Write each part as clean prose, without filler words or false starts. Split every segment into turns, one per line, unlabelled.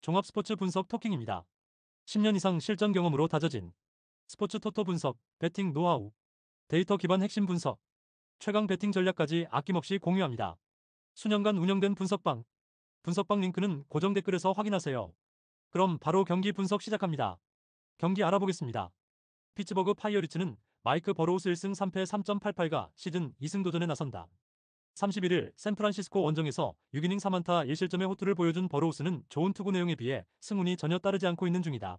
종합스포츠 분석 토킹입니다. 10년 이상 실전 경험으로 다져진 스포츠 토토 분석, 배팅 노하우, 데이터 기반 핵심 분석, 최강 배팅 전략까지 아낌없이 공유합니다. 수년간 운영된 분석방 링크는 고정 댓글에서 확인하세요. 그럼 바로 경기 분석 시작합니다. 경기 알아보겠습니다. 피츠버그 파이어리츠는 마이크 버로우스 1승 3패 3.88가 시즌 2승 도전에 나선다. 31일 샌프란시스코 원정에서 6이닝 3안타 1실점의 호투를 보여준 버로우스는 좋은 투구 내용에 비해 승운이 전혀 따르지 않고 있는 중이다.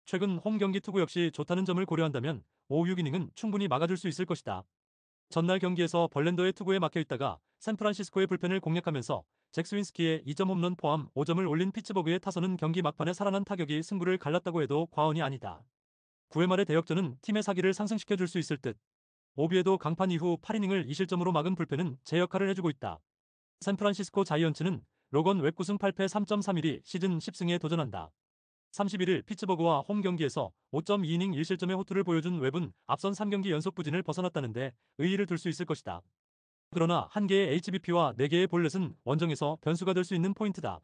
최근 홈 경기 투구 역시 좋다는 점을 고려한다면 5, 6이닝은 충분히 막아줄 수 있을 것이다. 전날 경기에서 벌랜더의 투구에 막혀있다가 샌프란시스코의 불펜을 공략하면서 잭 스윈스키의 2점 홈런 포함 5점을 올린 피츠버그의 타선은 경기 막판에 살아난 타격이 승부를 갈랐다고 해도 과언이 아니다. 9회 말의 대역전은 팀의 사기를 상승시켜줄 수 있을 듯. 오비에도 강판 이후 8이닝을 2실점으로 막은 불펜은 제 역할을 해주고 있다. 샌프란시스코 자이언츠는 로건 웹 9승 8패 3.31이 시즌 10승에 도전한다. 31일 피츠버그와 홈 경기에서 5.2이닝 1실점의 호투를 보여준 웹은 앞선 3경기 연속 부진을 벗어났다는데 의의를 둘 수 있을 것이다. 그러나 1개의 HBP와 4개의 볼넷은 원정에서 변수가 될 수 있는 포인트다.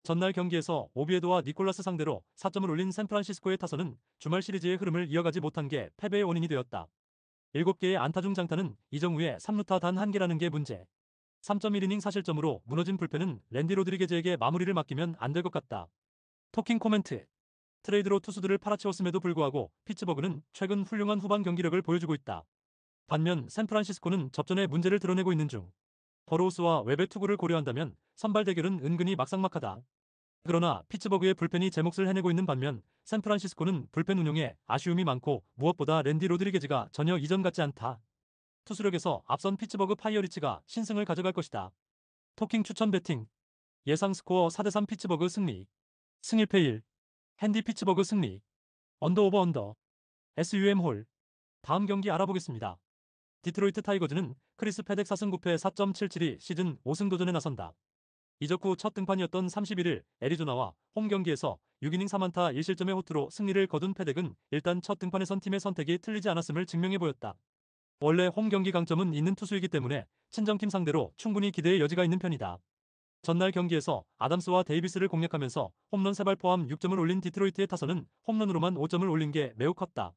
전날 경기에서 오비에도와 니콜라스 상대로 4점을 올린 샌프란시스코의 타선은 주말 시리즈의 흐름을 이어가지 못한 게 패배의 원인이 되었다. 7개의 안타 중 장타는 이정후에 3루타 단 1개라는 게 문제. 3.1이닝 사실점으로 무너진 불펜은 랜디 로드리게즈에게 마무리를 맡기면 안 될 것 같다. 토킹 코멘트. 트레이드로 투수들을 팔아치웠음에도 불구하고 피츠버그는 최근 훌륭한 후반 경기력을 보여주고 있다. 반면 샌프란시스코는 접전에 문제를 드러내고 있는 중. 버로우스와 웹의 투구를 고려한다면 선발 대결은 은근히 막상막하다. 그러나 피츠버그의 불펜이 제 몫을 해내고 있는 반면 샌프란시스코는 불펜 운용에 아쉬움이 많고 무엇보다 랜디 로드리게즈가 전혀 이전 같지 않다. 투수력에서 앞선 피츠버그 파이어리츠가 신승을 가져갈 것이다. 토킹 추천 배팅. 예상 스코어 4대3 피츠버그 승리. 승 1패 1. 핸디 피츠버그 승리. 언더 오버 언더. SUM 홀. 다음 경기 알아보겠습니다. 디트로이트 타이거즈는 크리스 패덱 4승 9패 4.77이 시즌 5승 도전에 나선다. 이적 후 첫 등판이었던 31일 애리조나와 홈 경기에서 6이닝 3안타 1실점의 호투로 승리를 거둔 패덱은 일단 첫 등판에 선 팀의 선택이 틀리지 않았음을 증명해 보였다. 원래 홈 경기 강점은 있는 투수이기 때문에 친정팀 상대로 충분히 기대의 여지가 있는 편이다. 전날 경기에서 아담스와 데이비스를 공략하면서 홈런 3발 포함 6점을 올린 디트로이트의 타선은 홈런으로만 5점을 올린 게 매우 컸다.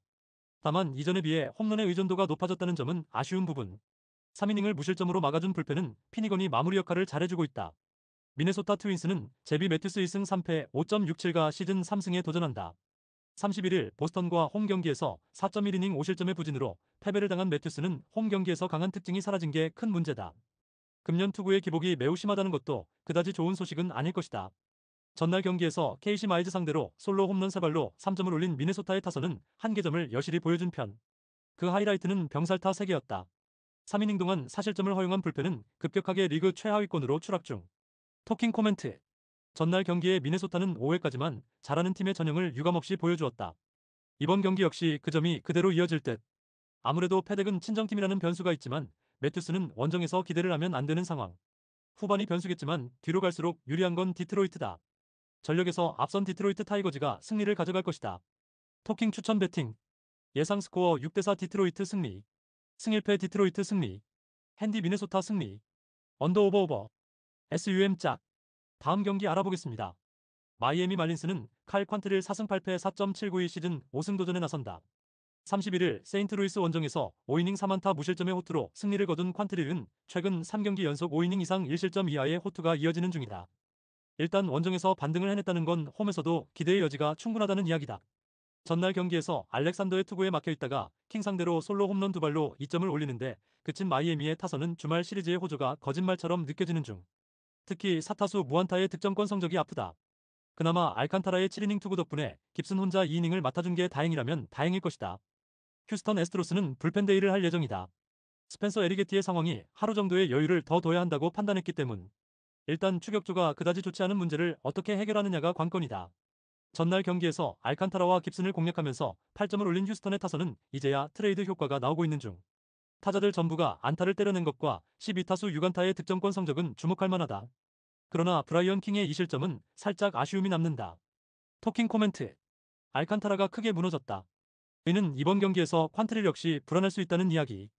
다만 이전에 비해 홈런의 의존도가 높아졌다는 점은 아쉬운 부분. 3이닝을 무실점으로 막아준 불펜은 피니건이 마무리 역할을 잘해주고 있다. 미네소타 트윈스는 제비 매튜스 1승 3패 5.67가 시즌 3승에 도전한다. 31일 보스턴과 홈 경기에서 4.1이닝 5실점의 부진으로 패배를 당한 매튜스는 홈 경기에서 강한 특징이 사라진 게 큰 문제다. 금년 투구의 기복이 매우 심하다는 것도 그다지 좋은 소식은 아닐 것이다. 전날 경기에서 KC 마이즈 상대로 솔로 홈런 3발로 3점을 올린 미네소타의 타선은 한계점을 여실히 보여준 편. 그 하이라이트는 병살타 3개였다. 3이닝 동안 사실점을 허용한 불펜은 급격하게 리그 최하위권으로 추락 중. 토킹 코멘트. 전날 경기에 미네소타는 5회까지만 잘하는 팀의 전형을 유감없이 보여주었다. 이번 경기 역시 그 점이 그대로 이어질 듯. 아무래도 패덱은 친정팀이라는 변수가 있지만 매튜스는 원정에서 기대를 하면 안 되는 상황. 후반이 변수겠지만 뒤로 갈수록 유리한 건 디트로이트다. 전력에서 앞선 디트로이트 타이거즈가 승리를 가져갈 것이다. 토킹 추천 배팅. 예상 스코어 6대4 디트로이트 승리. 승 1패 디트로이트 승리. 핸디 미네소타 승리. 언더 오버 오버. SUM 짝. 다음 경기 알아보겠습니다. 마이애미 말린스는 칼 퀀트릴 4승 8패 4.792 시즌 5승 도전에 나선다. 31일 세인트루이스 원정에서 5이닝 3안타 무실점의 호투로 승리를 거둔 퀀트릴은 최근 3경기 연속 5이닝 이상 1실점 이하의 호투가 이어지는 중이다. 일단 원정에서 반등을 해냈다는 건 홈에서도 기대의 여지가 충분하다는 이야기다. 전날 경기에서 알렉산더의 투구에 막혀있다가 킹 상대로 솔로 홈런 2발로 2점을 올리는데 그친 마이애미의 타선은 주말 시리즈의 호조가 거짓말처럼 느껴지는 중. 특히 사타수 무안타의 득점권 성적이 아프다. 그나마 알칸타라의 7이닝 투구 덕분에 깁슨 혼자 2이닝을 맡아준 게 다행이라면 다행일 것이다. 휴스턴 애스트로스는 불펜 데이를 할 예정이다. 스펜서 에리게티의 상황이 하루 정도의 여유를 더 둬야 한다고 판단했기 때문. 일단 추격조가 그다지 좋지 않은 문제를 어떻게 해결하느냐가 관건이다. 전날 경기에서 알칸타라와 깁슨을 공략하면서 8점을 올린 휴스턴의 타선은 이제야 트레이드 효과가 나오고 있는 중. 타자들 전부가 안타를 때려낸 것과 12타수 6안타의 득점권 성적은 주목할 만하다. 그러나 브라이언 킹의 2실점은 살짝 아쉬움이 남는다. 토킹 코멘트. 알칸타라가 크게 무너졌다. 이는 이번 경기에서 퀀트릴 역시 불안할 수 있다는 이야기.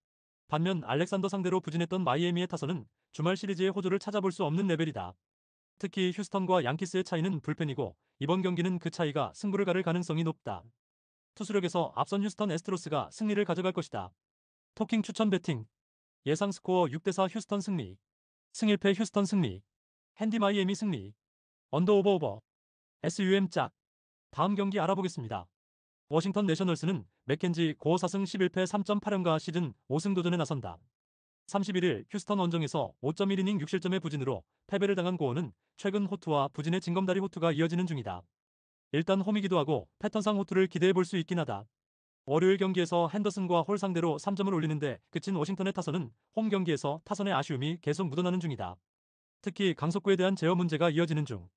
반면 알렉산더 상대로 부진했던 마이애미의 타선은 주말 시리즈의 호조를 찾아볼 수 없는 레벨이다. 특히 휴스턴과 양키스의 차이는 불펜이고 이번 경기는 그 차이가 승부를 가를 가능성이 높다. 투수력에서 앞선 휴스턴 애스트로스가 승리를 가져갈 것이다. 토킹 추천 배팅. 예상 스코어 6대4 휴스턴 승리. 승일패 휴스턴 승리. 핸디 마이애미 승리. 언더 오버 오버. SUM 짝. 다음 경기 알아보겠습니다. 워싱턴 내셔널스는 맥켄지 고어 4승 11패 3.8연가 시즌 5승 도전에 나선다. 31일 휴스턴 원정에서 5.1이닝 6실점의 부진으로 패배를 당한 고어는 최근 호투와 부진의 징검다리 호투가 이어지는 중이다. 일단 홈이기도 하고 패턴상 호투를 기대해 볼 수 있긴 하다. 월요일 경기에서 핸더슨과 홀 상대로 3점을 올리는데 그친 워싱턴의 타선은 홈 경기에서 타선의 아쉬움이 계속 묻어나는 중이다. 특히 강속구에 대한 제어 문제가 이어지는 중.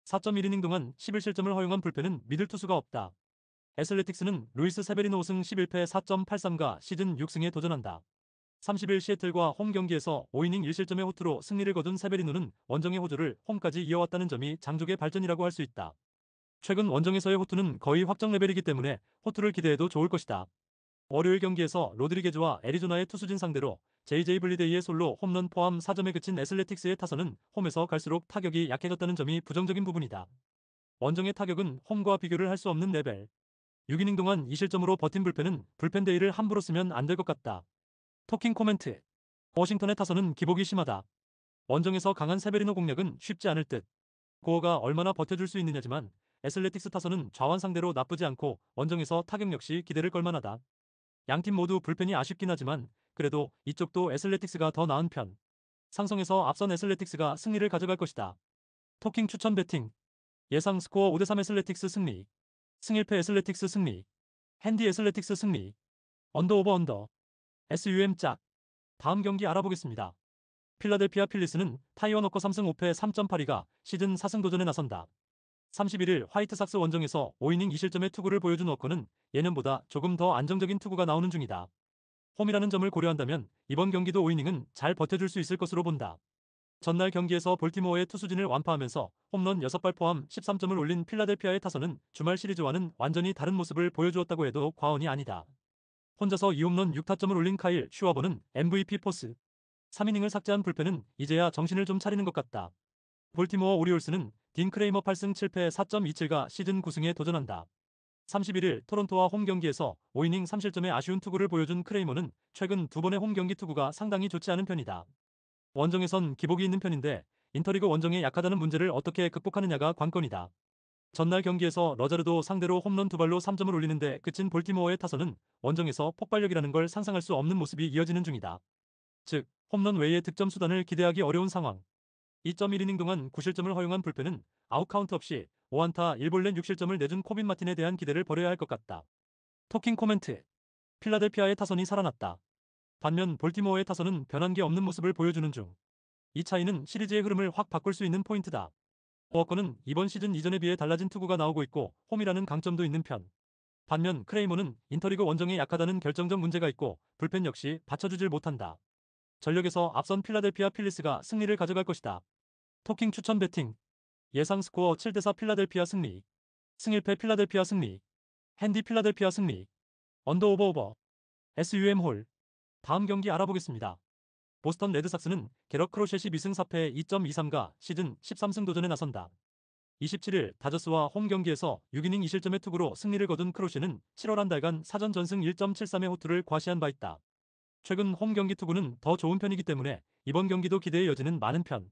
4.1이닝 동안 11실점을 허용한 불펜은 믿을 투수가 없다. 애슬레틱스는 루이스 세베리노 5승 11패 4.83가 시즌 6승에 도전한다. 30일 시애틀과 홈 경기에서 5이닝 1실점의 호투로 승리를 거둔 세베리노는 원정의 호조를 홈까지 이어왔다는 점이 장족의 발전이라고 할 수 있다. 최근 원정에서의 호투는 거의 확정 레벨이기 때문에 호투를 기대해도 좋을 것이다. 월요일 경기에서 로드리게즈와 애리조나의 투수진 상대로 JJ 블리데이의 솔로 홈런 포함 4점에 그친 애슬레틱스의 타선은 홈에서 갈수록 타격이 약해졌다는 점이 부정적인 부분이다. 원정의 타격은 홈과 비교를 할 수 없는 레벨. 6이닝 동안 2실점으로 버틴 불펜은 불펜 데이를 함부로 쓰면 안 될 것 같다. 토킹 코멘트. 워싱턴의 타선은 기복이 심하다. 원정에서 강한 세베리노 공략은 쉽지 않을 듯. 고어가 얼마나 버텨줄 수 있느냐지만 애슬레틱스 타선은 좌완 상대로 나쁘지 않고 원정에서 타격 역시 기대를 걸만하다. 양팀 모두 불펜이 아쉽긴 하지만 그래도 이쪽도 애슬레틱스가 더 나은 편. 상성에서 앞선 애슬레틱스가 승리를 가져갈 것이다. 토킹 추천 배팅. 예상 스코어 5대3 애슬레틱스 승리. 승일패 애슬레틱스 승리. 핸디 애슬레틱스 승리. 언더 오버 언더. SUM 짝. 다음 경기 알아보겠습니다. 필라델피아 필리스는 타이어 너커 3승 5패 3.82가 시즌 4승 도전에 나선다. 31일 화이트삭스 원정에서 5이닝 2실점의 투구를 보여준 워커는 예년보다 조금 더 안정적인 투구가 나오는 중이다. 홈이라는 점을 고려한다면 이번 경기도 5이닝은 잘 버텨줄 수 있을 것으로 본다. 전날 경기에서 볼티모어의 투수진을 완파하면서 홈런 6발 포함 13점을 올린 필라델피아의 타선은 주말 시리즈와는 완전히 다른 모습을 보여주었다고 해도 과언이 아니다. 혼자서 2홈런 6타점을 올린 카일 슈와버는 MVP 포스. 3이닝을 삭제한 불펜은 이제야 정신을 좀 차리는 것 같다. 볼티모어 오리올스는 딘 크레이머 8승 7패 4.27가 시즌 9승에 도전한다. 31일 토론토와 홈 경기에서 5이닝 3실점의 아쉬운 투구를 보여준 크레이머는 최근 두 번의 홈 경기 투구가 상당히 좋지 않은 편이다. 원정에선 기복이 있는 편인데 인터리그 원정에 약하다는 문제를 어떻게 극복하느냐가 관건이다. 전날 경기에서 러자르도 상대로 홈런 2발로 3점을 올리는데 그친 볼티모어의 타선은 원정에서 폭발력이라는 걸 상상할 수 없는 모습이 이어지는 중이다. 즉, 홈런 외의 득점 수단을 기대하기 어려운 상황. 2.1이닝 동안 9실점을 허용한 불펜은 아웃카운트 없이 5안타 1볼넷 6실점을 내준 코빈 마틴에 대한 기대를 버려야 할 것 같다. 토킹 코멘트. 필라델피아의 타선이 살아났다. 반면 볼티모어의 타선은 변한 게 없는 모습을 보여주는 중. 이 차이는 시리즈의 흐름을 확 바꿀 수 있는 포인트다. 워커는 이번 시즌 이전에 비해 달라진 투구가 나오고 있고 홈이라는 강점도 있는 편. 반면 크레이머는 인터리그 원정에 약하다는 결정적 문제가 있고 불펜 역시 받쳐주질 못한다. 전력에서 앞선 필라델피아 필리스가 승리를 가져갈 것이다. 토킹 추천 배팅. 예상 스코어 7대4 필라델피아 승리. 승일패 필라델피아 승리. 핸디 필라델피아 승리. 언더 오버 오버. SUM 홀. 다음 경기 알아보겠습니다. 보스턴 레드삭스는 게럿 크로셋이 미승 4패 2.23가 시즌 13승 도전에 나선다. 27일 다저스와 홈 경기에서 6이닝 2실점의 투구로 승리를 거둔 크로셋은 7월 한 달간 사전 전승 1.73의 호투를 과시한 바 있다. 최근 홈 경기 투구는 더 좋은 편이기 때문에 이번 경기도 기대의 여지는 많은 편.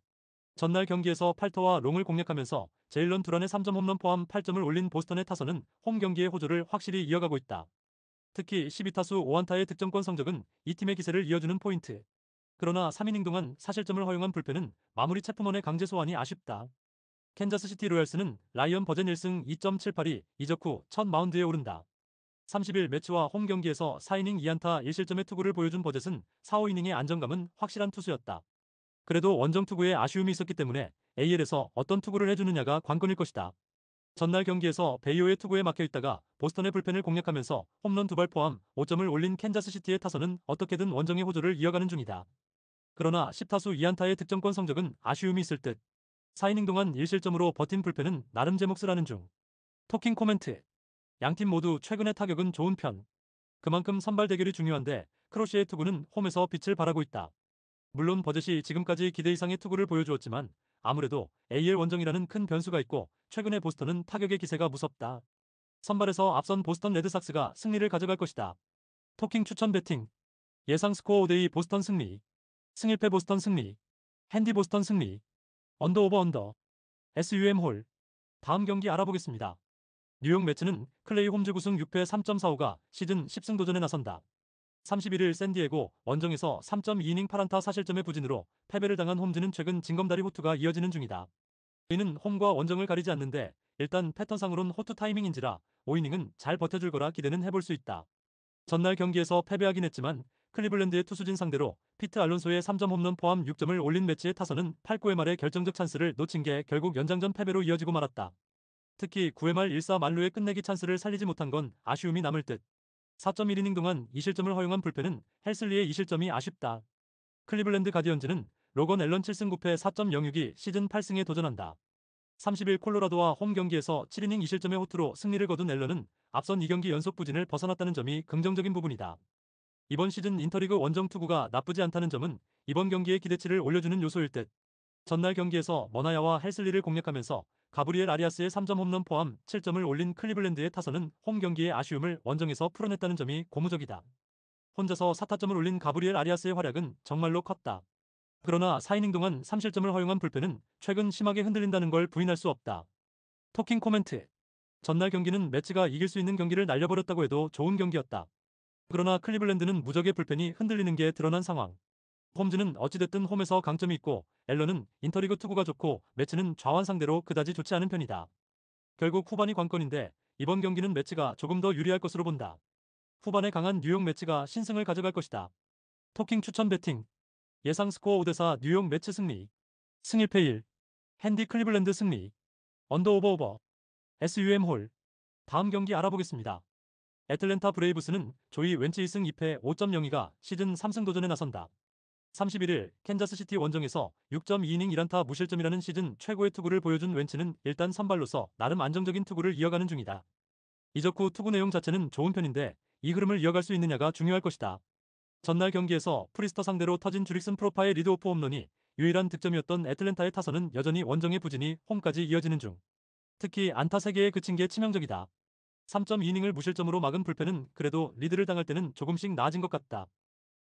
전날 경기에서 팔터와 롱을 공략하면서 제일런 두란의 3점 홈런 포함 8점을 올린 보스턴의 타선은 홈 경기의 호조를 확실히 이어가고 있다. 특히 12타수 5안타의 득점권 성적은 이 팀의 기세를 이어주는 포인트. 그러나 3이닝 동안 사실점을 허용한 불펜은 마무리 체프먼의 강제 소환이 아쉽다. 캔자스시티 로얄스는 라이언 버젠 1승 2.78이 이적 후 첫 마운드에 오른다. 30일 매치와 홈 경기에서 4이닝 2안타 1실점의 투구를 보여준 버젯은 4, 5이닝의 안정감은 확실한 투수였다. 그래도 원정 투구에 아쉬움이 있었기 때문에 AL에서 어떤 투구를 해주느냐가 관건일 것이다. 전날 경기에서 베이오의 투구에 막혀있다가 보스턴의 불펜을 공략하면서 홈런 2발 포함 5점을 올린 캔자스시티의 타선은 어떻게든 원정의 호조를 이어가는 중이다. 그러나 10타수 2안타의 득점권 성적은 아쉬움이 있을 듯. 4이닝 동안 1실점으로 버틴 불펜은 나름 제 몫을 하는 중. 토킹 코멘트. 양팀 모두 최근의 타격은 좋은 편. 그만큼 선발 대결이 중요한데 크로시의 투구는 홈에서 빛을 발하고 있다. 물론 버젯이 지금까지 기대 이상의 투구를 보여주었지만 아무래도 AL 원정이라는 큰 변수가 있고 최근에 보스턴은 타격의 기세가 무섭다. 선발에서 앞선 보스턴 레드삭스가 승리를 가져갈 것이다. 토킹 추천 배팅. 예상 스코어 5대2 보스턴 승리. 승일패 보스턴 승리. 핸디 보스턴 승리. 언더 오버 언더. SUM 홀. 다음 경기 알아보겠습니다. 뉴욕 매츠는 클레이 홈즈 9승 6패 3.45가 시즌 10승 도전에 나선다. 31일 샌디에고 원정에서 3.2이닝 8안타 4실점의 부진으로 패배를 당한 홈즈는 최근 징검다리 호투가 이어지는 중이다. 이는 홈과 원정을 가리지 않는데 일단 패턴상으론 호투 타이밍인지라 5이닝은 잘 버텨줄 거라 기대는 해볼 수 있다. 전날 경기에서 패배하긴 했지만 클리블랜드의 투수진 상대로 피트 알론소의 3점 홈런 포함 6점을 올린 매치의 타선은 8, 9회 말에 결정적 찬스를 놓친 게 결국 연장전 패배로 이어지고 말았다. 특히 9회 말 1사 만루의 끝내기 찬스를 살리지 못한 건 아쉬움이 남을 듯. 4.1이닝 동안 2실점을 허용한 불펜은 헬슬리의 2실점이 아쉽다. 클리블랜드 가디언즈는 로건 앨런 7승 9패 4.06이 시즌 8승에 도전한다. 30일 콜로라도와 홈 경기에서 7이닝 2실점의 호투로 승리를 거둔 앨런은 앞선 2경기 연속 부진을 벗어났다는 점이 긍정적인 부분이다. 이번 시즌 인터리그 원정 투구가 나쁘지 않다는 점은 이번 경기의 기대치를 올려주는 요소일 듯. 전날 경기에서 머나야와 헬슬리를 공략하면서 가브리엘 아리아스의 3점 홈런 포함 7점을 올린 클리블랜드의 타선은 홈 경기의 아쉬움을 원정에서 풀어냈다는 점이 고무적이다. 혼자서 4타점을 올린 가브리엘 아리아스의 활약은 정말로 컸다. 그러나 4이닝 동안 3실점을 허용한 불펜은 최근 심하게 흔들린다는 걸 부인할 수 없다. 토킹 코멘트. 전날 경기는 매치가 이길 수 있는 경기를 날려버렸다고 해도 좋은 경기였다. 그러나 클리블랜드는 무적의 불펜이 흔들리는 게 드러난 상황. 홈즈는 어찌됐든 홈에서 강점이 있고 앨런은 인터리그 투구가 좋고 매치는 좌완 상대로 그다지 좋지 않은 편이다. 결국 후반이 관건인데 이번 경기는 매치가 조금 더 유리할 것으로 본다. 후반에 강한 뉴욕 매치가 신승을 가져갈 것이다. 토킹 추천 배팅. 예상 스코어 5대4 뉴욕 매치 승리. 승일패 1. 핸디 클리블랜드 승리. 언더 오버 오버. SUM 홀. 다음 경기 알아보겠습니다. 애틀랜타 브레이브스는 조이 웬치 2승 2패 5.02가 시즌 3승 도전에 나선다. 31일 캔자스시티 원정에서 6.2이닝 1안타 무실점이라는 시즌 최고의 투구를 보여준 웬치는 일단 선발로서 나름 안정적인 투구를 이어가는 중이다. 이적 후 투구 내용 자체는 좋은 편인데 이 흐름을 이어갈 수 있느냐가 중요할 것이다. 전날 경기에서 프리스터 상대로 터진 주릭슨 프로파의 리드오프 홈런이 유일한 득점이었던 애틀랜타의 타선은 여전히 원정의 부진이 홈까지 이어지는 중. 특히 안타 3개에 그친 게 치명적이다. 3.2이닝을 무실점으로 막은 불펜은 그래도 리드를 당할 때는 조금씩 나아진 것 같다.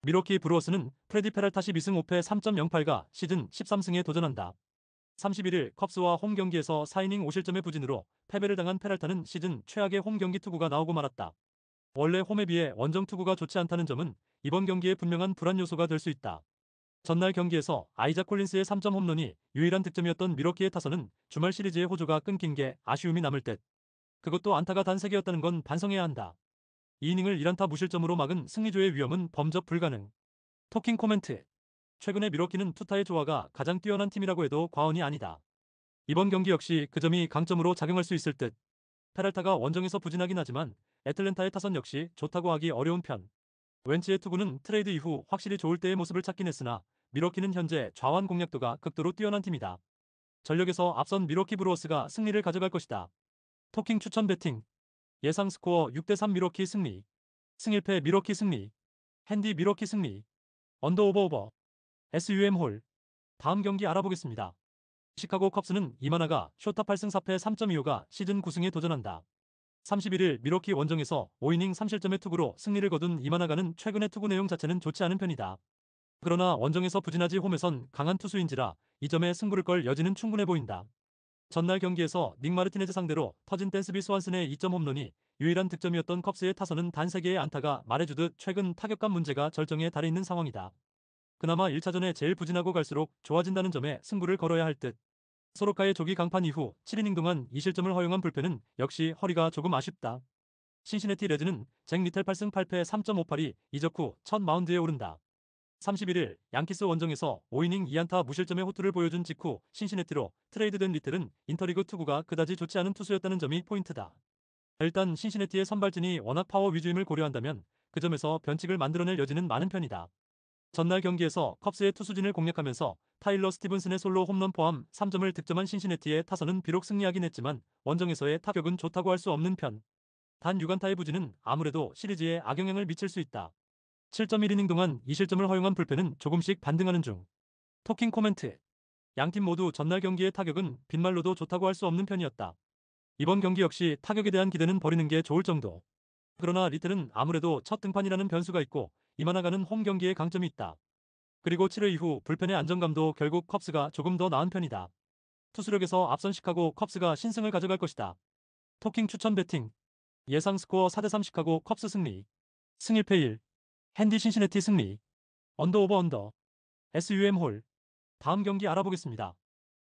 미러키 브루어스는 프레디 페랄타 12승 5패 3.08가 시즌 13승에 도전한다. 31일 컵스와 홈 경기에서 4이닝 5실점의 부진으로 패배를 당한 페랄타는 시즌 최악의 홈 경기 투구가 나오고 말았다. 원래 홈에 비해 원정 투구가 좋지 않다는 점은 이번 경기에 분명한 불안 요소가 될 수 있다. 전날 경기에서 아이작 콜린스의 3점 홈런이 유일한 득점이었던 미러키의 타선은 주말 시리즈의 호조가 끊긴 게 아쉬움이 남을 듯. 그것도 안타가 단 3개였다는 건 반성해야 한다. 2이닝을 1안타 무실점으로 막은 승리조의 위험은 범접 불가능. 토킹 코멘트. 최근에 미러키는 투타의 조화가 가장 뛰어난 팀이라고 해도 과언이 아니다. 이번 경기 역시 그 점이 강점으로 작용할 수 있을 듯. 페랄타가 원정에서 부진하긴 하지만 애틀랜타의 타선 역시 좋다고 하기 어려운 편. 웬치의 투구는 트레이드 이후 확실히 좋을 때의 모습을 찾긴 했으나 미러키는 현재 좌완 공략도가 극도로 뛰어난 팀이다. 전력에서 앞선 미러키 브루어스가 승리를 가져갈 것이다. 토킹 추천 배팅. 예상 스코어 6대3 미러키 승리. 승일패 미러키 승리. 핸디 미러키 승리. 언더 오버 오버. SUM 홀. 다음 경기 알아보겠습니다. 시카고 컵스는 이마나가 쇼타 8승 4패 3.25가 시즌 9승에 도전한다. 31일 미러키 원정에서 5이닝 3실점의 투구로 승리를 거둔 이마나가는 최근의 투구 내용 자체는 좋지 않은 편이다. 그러나 원정에서 부진하지 홈에선 강한 투수인지라 이 점에 승부를 걸 여지는 충분해 보인다. 전날 경기에서 닉 마르티네즈 상대로 터진 댄스비 스완슨의 2점 홈런이 유일한 득점이었던 컵스의 타선은 단 3개의 안타가 말해주듯 최근 타격감 문제가 절정에 달해 있는 상황이다. 그나마 1차전에 제일 부진하고 갈수록 좋아진다는 점에 승부를 걸어야 할 듯. 소로카의 조기 강판 이후 7이닝 동안 2실점을 허용한 불펜은 역시 허리가 조금 아쉽다. 신시내티 레즈는 잭 리텔 8승 8패 3.58이 이적 후 첫 마운드에 오른다. 31일 양키스 원정에서 5이닝 2안타 무실점의 호투를 보여준 직후 신시내티로 트레이드된 리텔은 인터리그 투구가 그다지 좋지 않은 투수였다는 점이 포인트다. 일단 신시내티의 선발진이 워낙 파워 위주임을 고려한다면 그 점에서 변칙을 만들어낼 여지는 많은 편이다. 전날 경기에서 컵스의 투수진을 공략하면서 타일러 스티븐슨의 솔로 홈런 포함 3점을 득점한 신시내티의 타선은 비록 승리하긴 했지만 원정에서의 타격은 좋다고 할 수 없는 편. 단 6안타의 부진은 아무래도 시리즈에 악영향을 미칠 수 있다. 7.1이닝 동안 2실점을 허용한 불펜은 조금씩 반등하는 중. 토킹 코멘트. 양팀 모두 전날 경기의 타격은 빈말로도 좋다고 할 수 없는 편이었다. 이번 경기 역시 타격에 대한 기대는 버리는 게 좋을 정도. 그러나 리틀은 아무래도 첫 등판이라는 변수가 있고 이만화가는 홈 경기에 강점이 있다. 그리고 7회 이후 불펜의 안정감도 결국 컵스가 조금 더 나은 편이다. 투수력에서 앞선 시카고 컵스가 신승을 가져갈 것이다. 토킹 추천 배팅. 예상 스코어 4대3 시카고 컵스 승리. 승일패 1. 핸디 신시내티 승리. 언더 오버 언더. SUM 홀. 다음 경기 알아보겠습니다.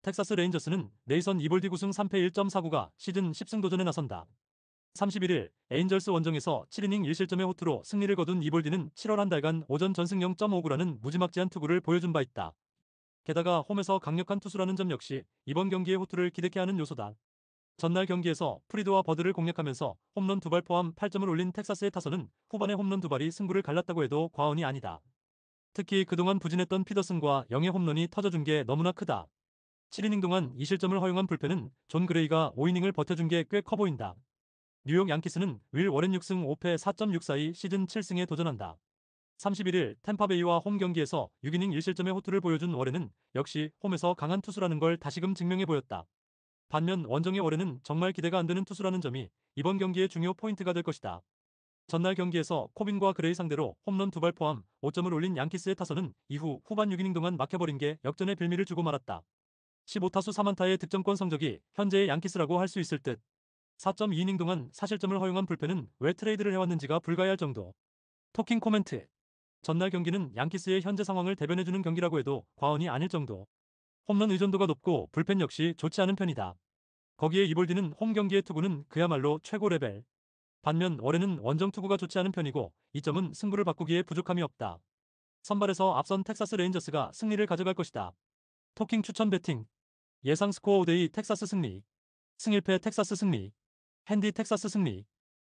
텍사스 레인저스는 네이선 이볼디 9승 3패 1.49가 시즌 10승 도전에 나선다. 31일 에인절스 원정에서 7이닝 1실점의 호투로 승리를 거둔 이볼디는 7월 한 달간 오전 전승 0.59라는 무지막지한 투구를 보여준 바 있다. 게다가 홈에서 강력한 투수라는 점 역시 이번 경기의 호투를 기대케 하는 요소다. 전날 경기에서 프리드와 버드를 공략하면서 홈런 2발 포함 8점을 올린 텍사스의 타선은 후반에 홈런 2발이 승부를 갈랐다고 해도 과언이 아니다. 특히 그동안 부진했던 피더슨과 0의 홈런이 터져준 게 너무나 크다. 7이닝 동안 2실점을 허용한 불펜은 존 그레이가 5이닝을 버텨준 게 꽤 커 보인다. 뉴욕 양키스는 윌 워렌 6승 5패 4.64의 시즌 7승에 도전한다. 31일 템파베이와 홈 경기에서 6이닝 1실점의 호투를 보여준 워렌은 역시 홈에서 강한 투수라는 걸 다시금 증명해 보였다. 반면 원정의 워렌은 정말 기대가 안 되는 투수라는 점이 이번 경기의 중요 포인트가 될 것이다. 전날 경기에서 코빈과 그레이 상대로 홈런 2발 포함 5점을 올린 양키스의 타선은 이후 후반 6이닝 동안 막혀버린 게 역전의 빌미를 주고 말았다. 15타수 3안타의 득점권 성적이 현재의 양키스라고 할 수 있을 듯. 4.2이닝 동안 사실점을 허용한 불펜은 왜 트레이드를 해왔는지가 불가해할 정도. 토킹 코멘트. 전날 경기는 양키스의 현재 상황을 대변해주는 경기라고 해도 과언이 아닐 정도. 홈런 의존도가 높고 불펜 역시 좋지 않은 편이다. 거기에 이볼디는 홈 경기의 투구는 그야말로 최고 레벨. 반면 월에는 원정 투구가 좋지 않은 편이고 이 점은 승부를 바꾸기에 부족함이 없다. 선발에서 앞선 텍사스 레인저스가 승리를 가져갈 것이다. 토킹 추천 배팅. 예상 스코어 5대2 텍사스 승리. 승일패 텍사스 승리. 핸디 텍사스 승리.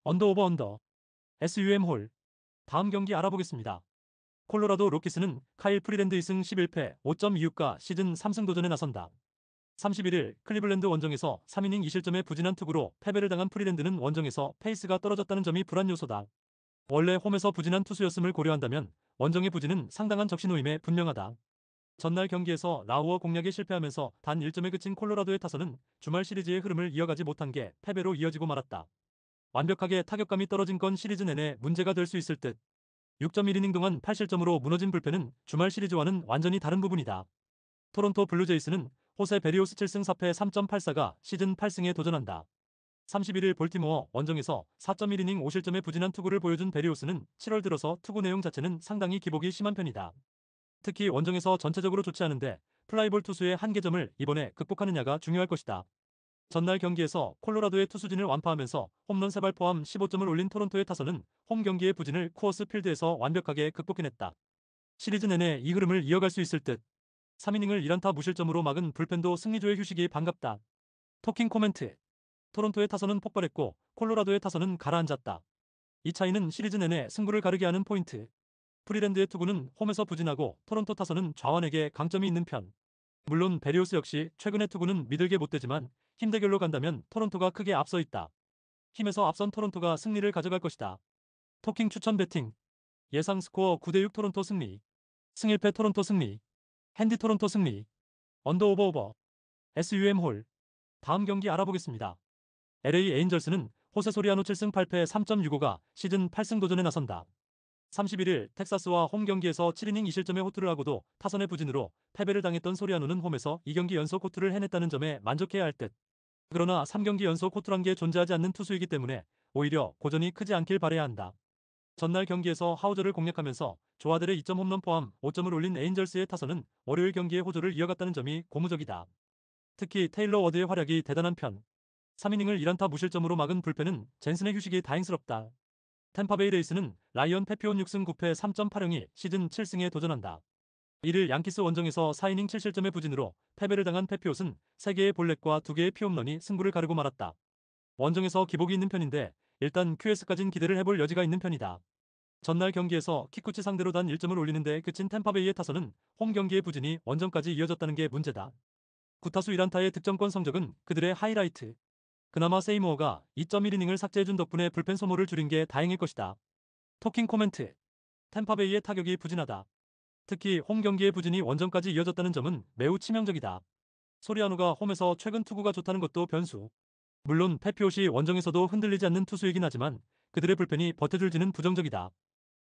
언더 오버 언더. SUM 홀. 다음 경기 알아보겠습니다. 콜로라도 로키스는 카일 프리랜드 2승 11패 5.26가 시즌 3승 도전에 나선다. 31일 클리블랜드 원정에서 3이닝 2실점의 부진한 투구로 패배를 당한 프리랜드는 원정에서 페이스가 떨어졌다는 점이 불안 요소다. 원래 홈에서 부진한 투수였음을 고려한다면 원정의 부진은 상당한 적신호임에 분명하다. 전날 경기에서 라우어 공략에 실패하면서 단 1점에 그친 콜로라도의 타선은 주말 시리즈의 흐름을 이어가지 못한 게 패배로 이어지고 말았다. 완벽하게 타격감이 떨어진 건 시리즈 내내 문제가 될 수 있을 듯. 6.1이닝 동안 8실점으로 무너진 불펜은 주말 시리즈와는 완전히 다른 부분이다. 토론토 블루제이스는 호세 베리오스 7승 4패 3.84가 시즌 8승에 도전한다. 31일 볼티모어 원정에서 4.1이닝 5실점의 부진한 투구를 보여준 베리오스는 7월 들어서 투구 내용 자체는 상당히 기복이 심한 편이다. 특히 원정에서 전체적으로 좋지 않은데 플라이볼 투수의 한계점을 이번에 극복하느냐가 중요할 것이다. 전날 경기에서 콜로라도의 투수진을 완파하면서 홈런 3발 포함 15점을 올린 토론토의 타선은 홈 경기의 부진을 쿠어스 필드에서 완벽하게 극복해냈다. 시리즈 내내 이 흐름을 이어갈 수 있을 듯. 3이닝을 1안타 무실점으로 막은 불펜도 승리조의 휴식이 반갑다. 토킹 코멘트. 토론토의 타선은 폭발했고 콜로라도의 타선은 가라앉았다. 이 차이는 시리즈 내내 승부를 가르게 하는 포인트. 프리랜드의 투구는 홈에서 부진하고 토론토 타선은 좌완에게 강점이 있는 편. 물론 베리오스 역시 최근의 투구는 믿을게 못되지만 힘 대결로 간다면 토론토가 크게 앞서 있다. 힘에서 앞선 토론토가 승리를 가져갈 것이다. 토킹 추천 배팅. 예상 스코어 9대6 토론토 승리. 승일패 토론토 승리. 핸디 토론토 승리. 언더 오버 오버. SUM 홀. 다음 경기 알아보겠습니다. LA 에인절스는 호세 소리아노 7승 8패 3.65가 시즌 8승 도전에 나선다. 31일 텍사스와 홈 경기에서 7이닝 2실점의 호투를 하고도 타선의 부진으로 패배를 당했던 소리아노는 홈에서 2경기 연속 호투를 해냈다는 점에 만족해야 할 듯. 그러나 3경기 연속 호투란 게 존재하지 않는 투수이기 때문에 오히려 고전이 크지 않길 바라야 한다. 전날 경기에서 하우저를 공략하면서 조아델의 2점 홈런 포함 5점을 올린 에인절스의 타선은 월요일 경기의 호조를 이어갔다는 점이 고무적이다. 특히 테일러 워드의 활약이 대단한 편. 3이닝을 1안타 무실점으로 막은 불펜은 젠슨의 휴식이 다행스럽다. 템파베이 레이스는 라이언 페피온 6승 9패 3.80이 시즌 7승에 도전한다. 이를 양키스 원정에서 4이닝 7실점의 부진으로 패배를 당한 페피옷은 3개의 볼넷과 2개의 피홈런이 승부를 가르고 말았다. 원정에서 기복이 있는 편인데 일단 QS까진 기대를 해볼 여지가 있는 편이다. 전날 경기에서 키쿠치 상대로 단 1점을 올리는데 그친 템파베이의 타선은 홈 경기의 부진이 원정까지 이어졌다는 게 문제다. 9타수 1안타의 득점권 성적은 그들의 하이라이트. 그나마 세이모어가 2.1이닝을 삭제해준 덕분에 불펜 소모를 줄인 게 다행일 것이다. 토킹 코멘트. 템파베이의 타격이 부진하다. 특히 홈 경기의 부진이 원정까지 이어졌다는 점은 매우 치명적이다. 소리아노가 홈에서 최근 투구가 좋다는 것도 변수. 물론 페피옷이 원정에서도 흔들리지 않는 투수이긴 하지만 그들의 불펜이 버텨줄지는 부정적이다.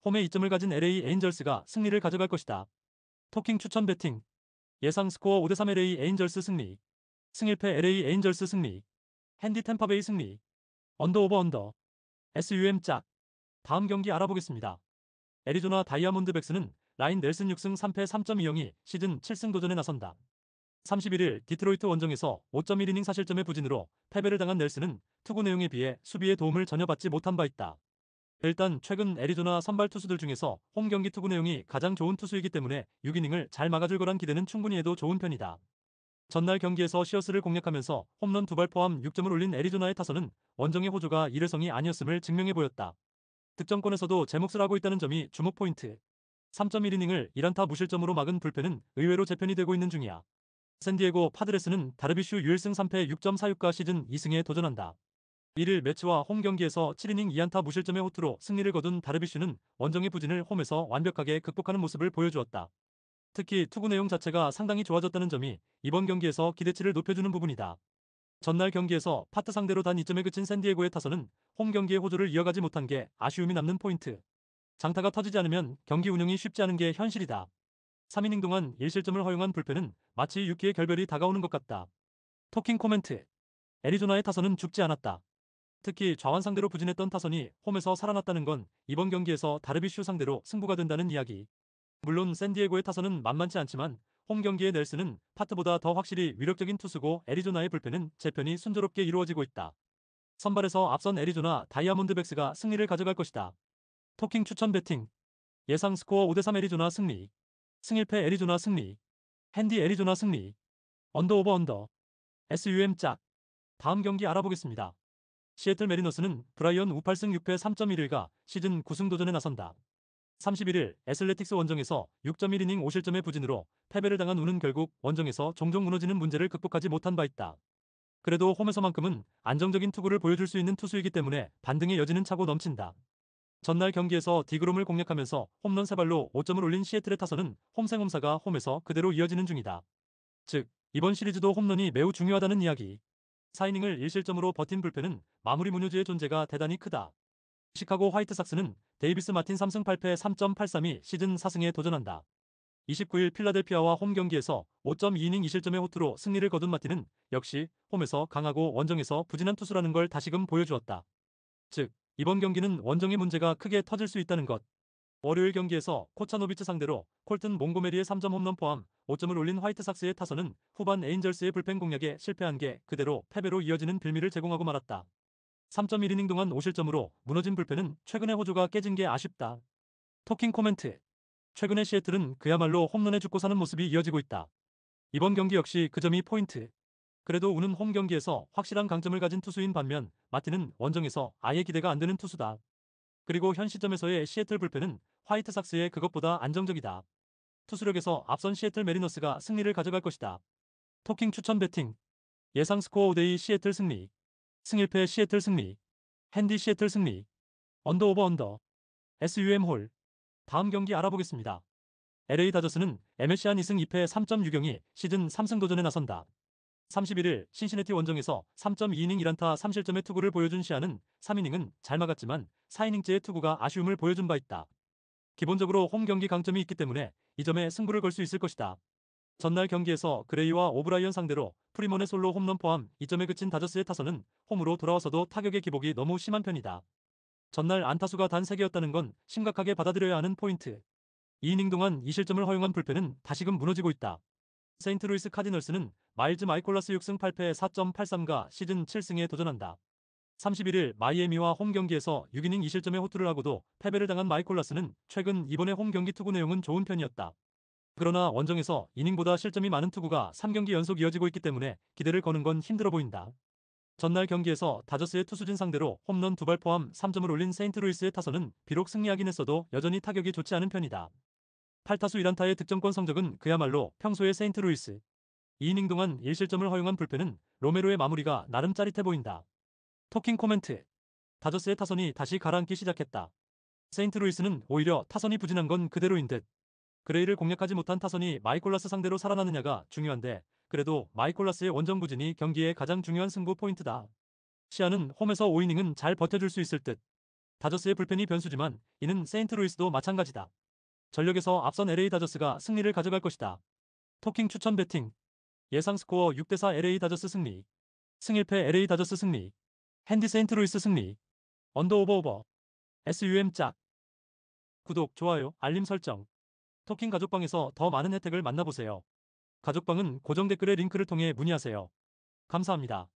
홈에 이점을 가진 LA 에인절스가 승리를 가져갈 것이다. 토킹 추천 배팅. 예상 스코어 5대3 LA 에인절스 승리. 승일패 LA 에인절스 승리. 핸디 템파베이 승리. 언더 오버 언더. SUM 짝. 다음 경기 알아보겠습니다. 애리조나 다이아몬드백스는 라인 넬슨 6승 3패 3.20이 시즌 7승 도전에 나선다. 31일 디트로이트 원정에서 5.1이닝 사실점의 부진으로 패배를 당한 넬슨은 투구 내용에 비해 수비의 도움을 전혀 받지 못한 바 있다. 일단 최근 애리조나 선발 투수들 중에서 홈 경기 투구 내용이 가장 좋은 투수이기 때문에 6이닝을 잘 막아줄 거란 기대는 충분히 해도 좋은 편이다. 전날 경기에서 시어스를 공략하면서 홈런 2발 포함 6점을 올린 애리조나의 타선은 원정의 호조가 일회성이 아니었음을 증명해 보였다. 득점권에서도 제 몫을 하고 있다는 점이 주목 포인트. 3.1이닝을 1안타 무실점으로 막은 불펜은 의외로 재편이 되고 있는 중이야. 샌디에고 파드레스는 다르비슈 6승 3패 6.46가 시즌 2승에 도전한다. 1일 매치와 홈 경기에서 7이닝 2안타 무실점의 호투로 승리를 거둔 다르비슈는 원정의 부진을 홈에서 완벽하게 극복하는 모습을 보여주었다. 특히 투구 내용 자체가 상당히 좋아졌다는 점이 이번 경기에서 기대치를 높여주는 부분이다. 전날 경기에서 파트 상대로 단 2점에 그친 샌디에고의 타선은 홈 경기의 호조를 이어가지 못한 게 아쉬움이 남는 포인트. 장타가 터지지 않으면 경기 운영이 쉽지 않은 게 현실이다. 3이닝 동안 1실점을 허용한 불펜은 마치 6기의 결별이 다가오는 것 같다. 토킹 코멘트. 애리조나의 타선은 죽지 않았다. 특히 좌완 상대로 부진했던 타선이 홈에서 살아났다는 건 이번 경기에서 다르비슈 상대로 승부가 된다는 이야기. 물론 샌디에고의 타선은 만만치 않지만 홈 경기의 넬슨은 파트보다 더 확실히 위력적인 투수고 애리조나의 불펜은 재편이 순조롭게 이루어지고 있다. 선발에서 앞선 애리조나 다이아몬드백스가 승리를 가져갈 것이다. 토킹 추천 배팅. 예상 스코어 5대3 애리조나 승리. 승일패 애리조나 승리. 핸디 애리조나 승리. 언더 오버 언더. SUM 짝. 다음 경기 알아보겠습니다. 시애틀 메리너스는 브라이언 우 8승 6패 3.11가 시즌 9승 도전에 나선다. 31일 애슬레틱스 원정에서 6.1이닝 5실점의 부진으로 패배를 당한 우는 결국 원정에서 종종 무너지는 문제를 극복하지 못한 바 있다. 그래도 홈에서만큼은 안정적인 투구를 보여줄 수 있는 투수이기 때문에 반등의 여지는 차고 넘친다. 전날 경기에서 디그롬을 공략하면서 홈런 3발로 5점을 올린 시애틀의 타선은 홈생홈사가 홈에서 그대로 이어지는 중이다. 즉, 이번 시리즈도 홈런이 매우 중요하다는 이야기. 4이닝을 1실점으로 버틴 불펜은 마무리 문효주의 존재가 대단히 크다. 시카고 화이트삭스는 데이비스 마틴 3승 8패 3.83이 시즌 4승에 도전한다. 29일 필라델피아와 홈 경기에서 5.2이닝 2실점의 호투로 승리를 거둔 마틴은 역시 홈에서 강하고 원정에서 부진한 투수라는 걸 다시금 보여주었다. 즉, 이번 경기는 원정의 문제가 크게 터질 수 있다는 것. 월요일 경기에서 코차노비츠 상대로 콜튼 몽고메리의 3점 홈런 포함 5점을 올린 화이트삭스의 타선은 후반 에인절스의 불펜 공략에 실패한 게 그대로 패배로 이어지는 빌미를 제공하고 말았다. 3.1이닝 동안 5실점으로 무너진 불펜은 최근의 호조가 깨진 게 아쉽다. 토킹 코멘트. 최근의 시애틀은 그야말로 홈런에 죽고 사는 모습이 이어지고 있다. 이번 경기 역시 그 점이 포인트. 그래도 우는 홈 경기에서 확실한 강점을 가진 투수인 반면 마틴은 원정에서 아예 기대가 안 되는 투수다. 그리고 현 시점에서의 시애틀 불펜은 화이트삭스의 그것보다 안정적이다. 투수력에서 앞선 시애틀 메리너스가 승리를 가져갈 것이다. 토킹 추천 배팅. 예상 스코어 5대2 시애틀 승리. 승일패 시애틀 승리. 핸디 시애틀 승리. 언더 오버 언더. SUM 홀. 다음 경기 알아보겠습니다. LA 다저스는 MSC한 2승 2패 3.6경이 시즌 3승 도전에 나선다. 31일 신시내티 원정에서 3.2이닝 1안타 3실점의 투구를 보여준 시아는 3이닝은 잘 막았지만 4이닝째의 투구가 아쉬움을 보여준 바 있다. 기본적으로 홈 경기 강점이 있기 때문에 이 점에 승부를 걸 수 있을 것이다. 전날 경기에서 그레이와 오브라이언 상대로 프리먼의 솔로 홈런 포함 2점에 그친 다저스의 타선은 홈으로 돌아와서도 타격의 기복이 너무 심한 편이다. 전날 안타수가 단 3개였다는 건 심각하게 받아들여야 하는 포인트. 2이닝 동안 2실점을 허용한 불펜은 다시금 무너지고 있다. 세인트루이스 카디널스는 마일즈 마이콜라스 6승 8패 4.83가 시즌 7승에 도전한다. 31일 마이애미와 홈 경기에서 6이닝 2실점의 호투를 하고도 패배를 당한 마이콜라스는 최근 이번의 홈 경기 투구 내용은 좋은 편이었다. 그러나 원정에서 이닝보다 실점이 많은 투구가 3경기 연속 이어지고 있기 때문에 기대를 거는 건 힘들어 보인다. 전날 경기에서 다저스의 투수진 상대로 홈런 2발 포함 3점을 올린 세인트루이스의 타선은 비록 승리하긴 했어도 여전히 타격이 좋지 않은 편이다. 8타수 1안타의 득점권 성적은 그야말로 평소의 세인트루이스. 2이닝 동안 1실점을 허용한 불펜은 로메로의 마무리가 나름 짜릿해 보인다. 토킹 코멘트. 다저스의 타선이 다시 가라앉기 시작했다. 세인트루이스는 오히려 타선이 부진한 건 그대로인 듯. 그레이를 공략하지 못한 타선이 마이콜라스 상대로 살아나느냐가 중요한데 그래도 마이콜라스의 원정 부진이 경기의 가장 중요한 승부 포인트다. 시아는 홈에서 5이닝은 잘 버텨줄 수 있을 듯. 다저스의 불펜이 변수지만 이는 세인트루이스도 마찬가지다. 전력에서 앞선 LA 다저스가 승리를 가져갈 것이다. 토킹 추천 배팅. 예상 스코어 6대4 LA 다저스 승리. 승일패 LA 다저스 승리. 핸디 세인트루이스 승리. 언더 오버. SUM 짝. 구독, 좋아요, 알림 설정. 토킹 가족방에서 더 많은 혜택을 만나보세요. 가족방은 고정 댓글의 링크를 통해 문의하세요. 감사합니다.